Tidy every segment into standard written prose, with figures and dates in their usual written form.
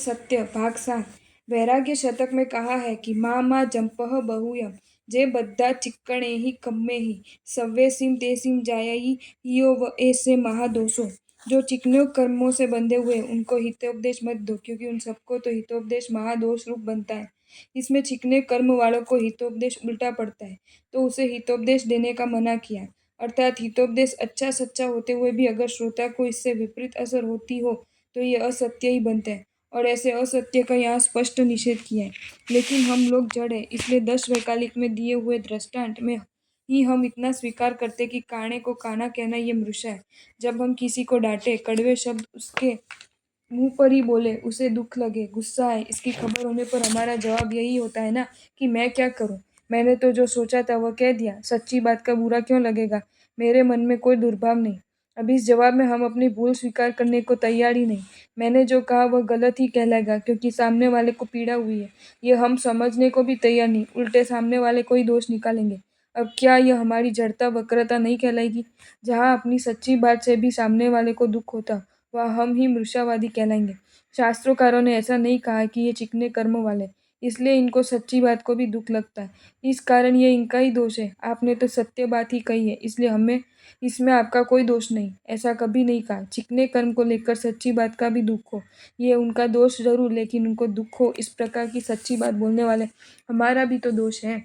सत्य भाग 7 वैराग्य शतक में कहा है कि मा मा जंपह बहुयम जे बद्धा चिक्कणे ही कम्मे ही सव्वे सिम तेसिम जायई हियो व ऐसे महादोषो। जो चिकने कर्मों से बंधे हुए उनको हितोपदेश मत दो, क्योंकि उन सबको तो हितोपदेश महादोष रूप बनता है। इसमें चिकने कर्म वालों को हितोपदेश उल्टा पड़ता है, तो उसे हितोपदेश देने का मना किया। अर्थात हितोपदेश अच्छा सच्चा होते हुए भी अगर श्रोता को इससे विपरीत असर होती हो तो ये असत्य ही बनता है, और ऐसे असत्य का यहाँ स्पष्ट निषेध किया है। लेकिन हम लोग जड़ है, इसलिए 10 वैकल्पिक में दिए हुए दृष्टांत में ही हम इतना स्वीकार करते कि काणे को काना कहना ये मृषा है। जब हम किसी को डांटे, कड़वे शब्द उसके मुंह पर ही बोले, उसे दुख लगे, गुस्सा है, इसकी खबर होने पर हमारा जवाब यही होता है ना कि मैं क्या करूं, मैंने तो जो सोचा था वह कह दिया, सच्ची बात का बुरा क्यों लगेगा, मेरे मन में कोई दुर्भाव नहीं। अब इस जवाब में हम अपनी भूल स्वीकार करने को तैयार ही नहीं। मैंने जो कहा वह गलत ही कहलाएगा, क्योंकि सामने वाले को पीड़ा हुई है, ये हम समझने को भी तैयार नहीं, उल्टे सामने वाले को ही दोष निकालेंगे। अब क्या यह हमारी जड़ता वक्रता नहीं कहलाएगी? जहाँ अपनी सच्ची बात से भी सामने वाले को दुख होता, वह हम ही मृषावादी कहलाएंगे। शास्त्रोकारों ने ऐसा नहीं कहा कि ये चिकने कर्म वाले, इसलिए इनको सच्ची बात को भी दुख लगता है, इस कारण ये इनका ही दोष है। आपने तो सत्य बात ही कही है, इसलिए हमें इसमें आपका कोई दोष नहीं, ऐसा कभी नहीं कहा। चिकने कर्म को लेकर सच्ची बात का भी दुख हो, ये उनका दोष जरूर, लेकिन उनको दुख हो इस प्रकार की सच्ची बात बोलने वाले हमारा भी तो दोष है।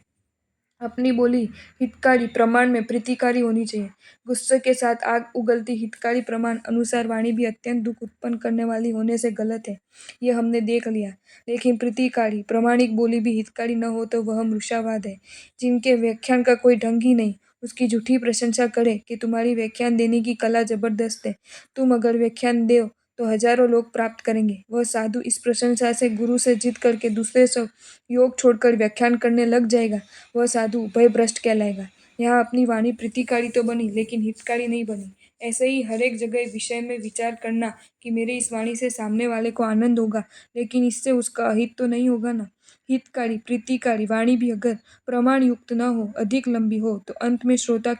अपनी बोली हितकारी प्रमाण में प्रीतिकारी होनी चाहिए। गुस्से के साथ आग उगलती हितकारी प्रमाण अनुसार वाणी भी अत्यंत दुख उत्पन्न करने वाली होने से गलत है, ये हमने देख लिया। लेकिन प्रीतिकारी प्रामाणिक बोली भी हितकारी न हो तो वह मृषावाद है। जिनके व्याख्यान का कोई ढंग ही नहीं, उसकी झूठी प्रशंसा करे कि तुम्हारी व्याख्यान देने की कला जबरदस्त है, तुम अगर व्याख्यान दो तो हजारों लोग प्राप्त करेंगे। वह साधु इस प्रशंसा से गुरु से जिद करके दूसरे सब योग छोड़कर व्याख्यान करने लग जाएगा, वह साधु भयभ्रष्ट कहलाएगा। यहाँ अपनी वाणी प्रीतिकारी तो बनी, लेकिन हितकारी नहीं बनी। ऐसे ही हर एक जगह विषय में विचार करना कि मेरी इस वाणी से सामने वाले को आनंद होगा, लेकिन इससे उसका अहित तो नहीं होगा ना। हितकारी प्रीतिकारी वाणी भी अगर प्रमाण युक्त न हो, अधिक लंबी हो, तो अंत में श्रोता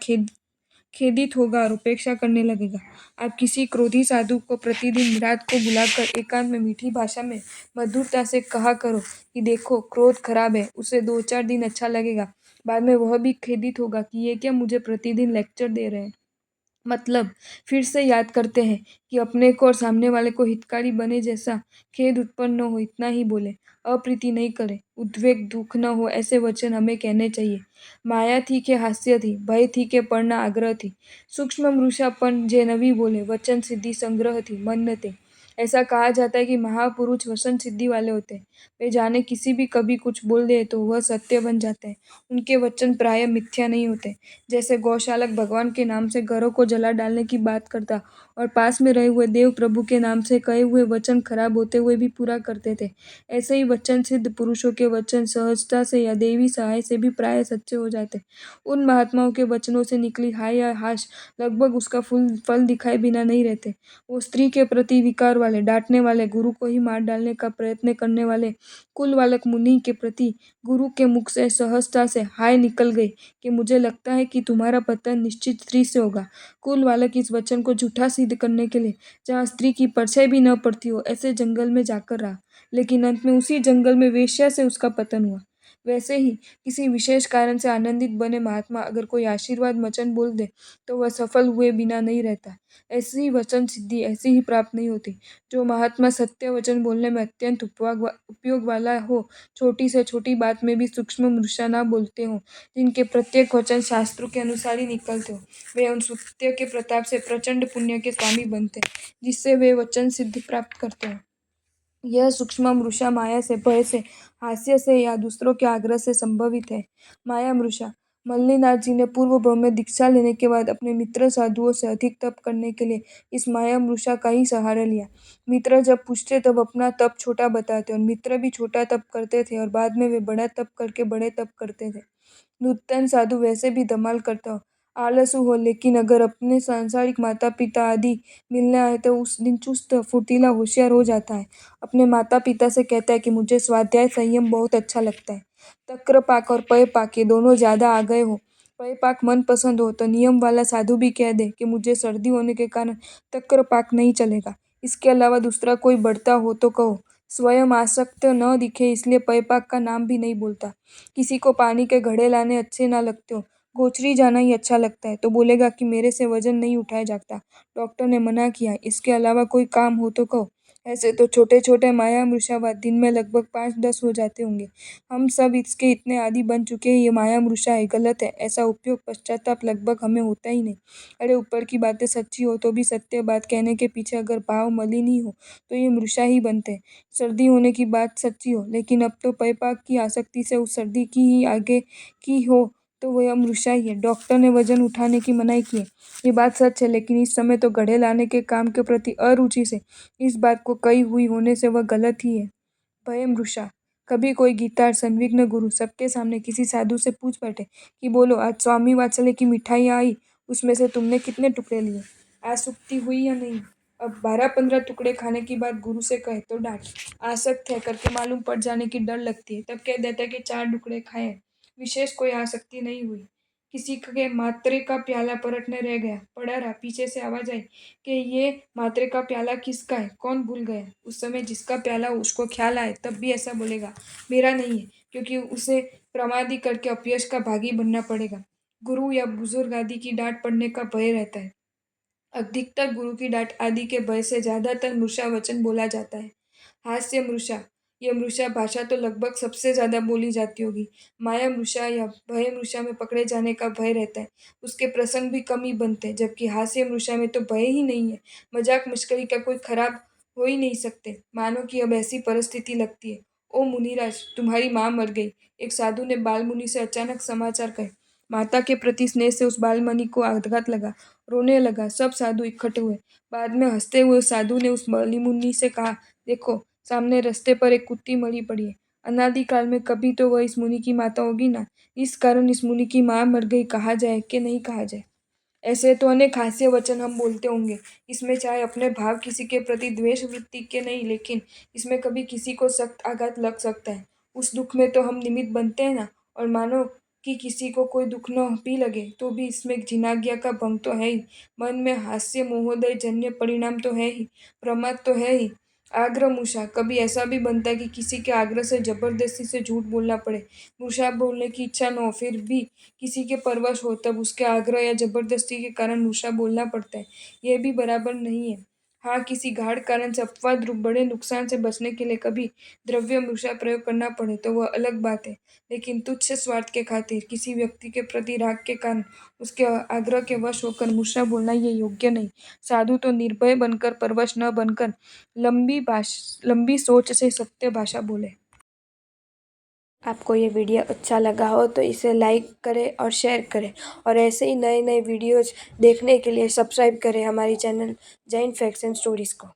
खेदित होगा और उपेक्षा करने लगेगा। आप किसी क्रोधी साधु को प्रतिदिन रात को बुलाकर एकांत में मीठी भाषा में मधुरता से कहा करो कि देखो क्रोध खराब है, उसे 2-4 दिन अच्छा लगेगा, बाद में वह भी खेदित होगा कि ये क्या मुझे प्रतिदिन लेक्चर दे रहे हैं। मतलब फिर से याद करते हैं कि अपने को और सामने वाले को हितकारी बने, जैसा खेद उत्पन्न न हो इतना ही बोले, अप्रीति नहीं करे, उद्वेग दुख न हो ऐसे वचन हमें कहने चाहिए। माया थी के हास्य थी, भय थी के पढ़ना आग्रह थी, सूक्ष्म मृषापन जे नवी बोले, वचन सिद्धि संग्रह थी मन थे। ऐसा कहा जाता है कि महापुरुष वचन सिद्धि वाले होते हैं। वे जाने किसी भी कभी कुछ बोल दे तो वह सत्य बन जाते हैं। उनके वचन प्राय मिथ्या नहीं होते। जैसे गौशालक भगवान के नाम से घरों को जला डालने की बात करता और पास में रहे हुए देव प्रभु के नाम से कहे हुए वचन खराब होते हुए भी पूरा करते थे, ऐसे ही वचन सिद्ध पुरुषों के वचन सहजता से या देवी सहाय से भी प्राय सच्चे हो जाते। उन महात्माओं के वचनों से निकली हाय या हाश लगभग उसका फल दिखाए बिना नहीं रहते। वो स्त्री के प्रति विकार वाले, डांटने वाले, गुरु को ही मार डालने का प्रयत्न करने वाले कुल बालक मुनि के प्रति गुरु के मुख से सहजता से हाय निकल गई कि मुझे लगता है कि तुम्हारा पतन निश्चित स्त्री से होगा। कुल बालक इस वचन को झूठा सिद्ध करने के लिए जहाँ स्त्री की परछाई भी न पड़ती हो ऐसे जंगल में जाकर रहा, लेकिन अंत में उसी जंगल में वेश्या से उसका पतन हुआ। वैसे ही किसी विशेष कारण से आनंदित बने महात्मा अगर कोई आशीर्वाद वचन बोल दे तो वह सफल हुए बिना नहीं रहता। ऐसी ही वचन सिद्धि ऐसी ही प्राप्त नहीं होती। जो महात्मा सत्य वचन बोलने में अत्यंत उपयोग वाला हो, छोटी से छोटी बात में भी सूक्ष्म मृषा ना बोलते हो, जिनके प्रत्येक वचन शास्त्रों के अनुसार ही निकलते हो, वे उन सत्य के प्रताप से प्रचंड पुण्य के स्वामी बनते हैं, जिससे वे वचन सिद्धि प्राप्त करते हैं। यह सूक्ष्म मृषा माया से, भय से, हास्य से या दूसरों के आग्रह से संभवित है। माया मृषा मल्लीनाथ जी ने पूर्व भाव में दीक्षा लेने के बाद अपने मित्र साधुओं से अधिक तप करने के लिए इस माया मृषा का ही सहारा लिया। मित्र जब पूछते तब अपना तप छोटा बताते और मित्र भी छोटा तप करते थे और बाद में वे बड़ा तप करके बड़े तप करते थे। नूतन साधु वैसे भी धमाल करता हो, आलसू हो, लेकिन अगर अपने सांसारिक माता पिता आदि मिलने आए तो उस दिन चुस्त फुर्तीला होशियार हो जाता है। अपने माता पिता से कहता है कि मुझे स्वाध्याय संयम बहुत अच्छा लगता है। तक्र पाक और पय पाक ये दोनों ज्यादा आ गए हो, पय पाक मन पसंद हो तो नियम वाला साधु भी कह दे कि मुझे सर्दी होने के कारण तक्र पाक नहीं चलेगा, इसके अलावा दूसरा कोई बढ़ता हो तो कहो। स्वयं आसक्त न दिखे इसलिए पैपाक का नाम भी नहीं बोलता। किसी को पानी के घड़े लाने अच्छे ना लगते हो, गोचरी जाना ही अच्छा लगता है तो बोलेगा कि मेरे से वजन नहीं उठाया जाता, डॉक्टर ने मना किया, इसके अलावा कोई काम हो तो कहो। ऐसे तो छोटे छोटे माया मृषावाद दिन में लगभग 5-10 हो जाते होंगे। हम सब इसके इतने आदी बन चुके हैं। ये माया मृषा है, गलत है, ऐसा उपयोग पश्चाताप लगभग हमें होता ही नहीं। अरे ऊपर की बातें सच्ची हो तो भी सत्य बात कहने के पीछे अगर भाव मलिन ही हो तो ये मृषा ही बनते हैं। सर्दी होने की बात सच्ची हो, लेकिन अब तो पैपाक की आसक्ति से उस सर्दी की ही आगे की हो तो वह मृषा ही है। डॉक्टर ने वजन उठाने की मनाही की है, ये बात सच है, लेकिन इस समय तो घड़े लाने के काम के प्रति अरुचि से इस बात को कही हुई होने से वह गलत ही है। भय मृषा। कभी कोई गीतार संविघ्न गुरु सबके सामने किसी साधु से पूछ बैठे कि बोलो आज स्वामी वात्सल्य की मिठाइयाँ आई, उसमें से तुमने कितने टुकड़े लिए, आसक्ति हुई या नहीं। अब 12-15 टुकड़े खाने की बात गुरु से कहे तो डांट, आसक्त है करके मालूम पड़ जाने की डर लगती है, तब कह देता है कि 4 टुकड़े खाए, विशेष कोई आसक्ति नहीं हुई। किसी के मात्रे का प्याला पलटने रह गया, पड़ा रहा, पीछे से आवाज आई कि ये मात्रे का प्याला किसका है, कौन भूल गया। उस समय जिसका प्याला हो उसको ख्याल आए तब भी ऐसा बोलेगा, मेरा नहीं है, क्योंकि उसे प्रमादी करके अपयश का भागी बनना पड़ेगा। गुरु या बुजुर्ग आदि की डांट पड़ने का भय रहता है। अधिकतर गुरु की डांट आदि के भय से ज्यादातर मृषा वचन बोला जाता है। हास्य मृषा। यह मृषा भाषा तो लगभग सबसे ज्यादा बोली जाती होगी। माया मृषा या भय मृषा में पकड़े जाने का भय रहता है, उसके प्रसंग भी कम ही बनते हैं, जबकि हास्य मृषा में तो भय ही नहीं है, मजाक मस्करी का कोई खराब हो ही नहीं सकते। मानो कि अब ऐसी परिस्थिति लगती है। ओ मुनिराज, तुम्हारी माँ मर गई, एक साधु ने बालमुनि से अचानक समाचार कहे। माता के प्रति स्नेह से उस बालमुनि को आघात लगा, रोने लगा। सब साधु इकट्ठे हुए। बाद में हंसते हुए साधु ने उस बालमुनि से कहा, देखो सामने रास्ते पर एक कुत्ती मरी पड़ी है, अनादिकाल में कभी तो वह इस मुनि की माता होगी ना, इस कारण इस मुनि की माँ मर गई कहा जाए कि नहीं कहा जाए। ऐसे तो अनेक हास्य वचन हम बोलते होंगे, इसमें चाहे अपने भाव किसी के प्रति द्वेष वृत्ति के नहीं, लेकिन इसमें कभी किसी को सख्त आघात लग सकता है, उस दुख में तो हम निमित्त बनते हैं ना। और मानो कि किसी को कोई दुख न भी लगे तो भी इसमें जिनाज्ञा का भंग तो है ही, मन में हास्य महोदय जन्य परिणाम तो है ही, प्रमाद तो है ही। आग्रह मूषा। कभी ऐसा भी बनता है कि किसी के आग्रह से जबरदस्ती से झूठ बोलना पड़े, मूषा बोलने की इच्छा न हो फिर भी किसी के परवश हो तब उसके आग्रह या जबरदस्ती के कारण मूषा बोलना पड़ता है, यह भी बराबर नहीं है। हाँ, किसी गाढ़ कारण से अपवाद रूप बड़े नुकसान से बचने के लिए कभी द्रव्य मूषा प्रयोग करना पड़े तो वह अलग बात है, लेकिन तुच्छ स्वार्थ के खातिर किसी व्यक्ति के प्रति राग के कारण उसके आग्रह के वश होकर मूषा बोलना ये योग्य नहीं। साधु तो निर्भय बनकर, परवश न बनकर, लंबी सोच से सत्य भाषा बोले। आपको ये वीडियो अच्छा लगा हो तो इसे लाइक करें और शेयर करें, और ऐसे ही नए नए वीडियोज़ देखने के लिए सब्सक्राइब करें हमारी channel Jain facts and stories को।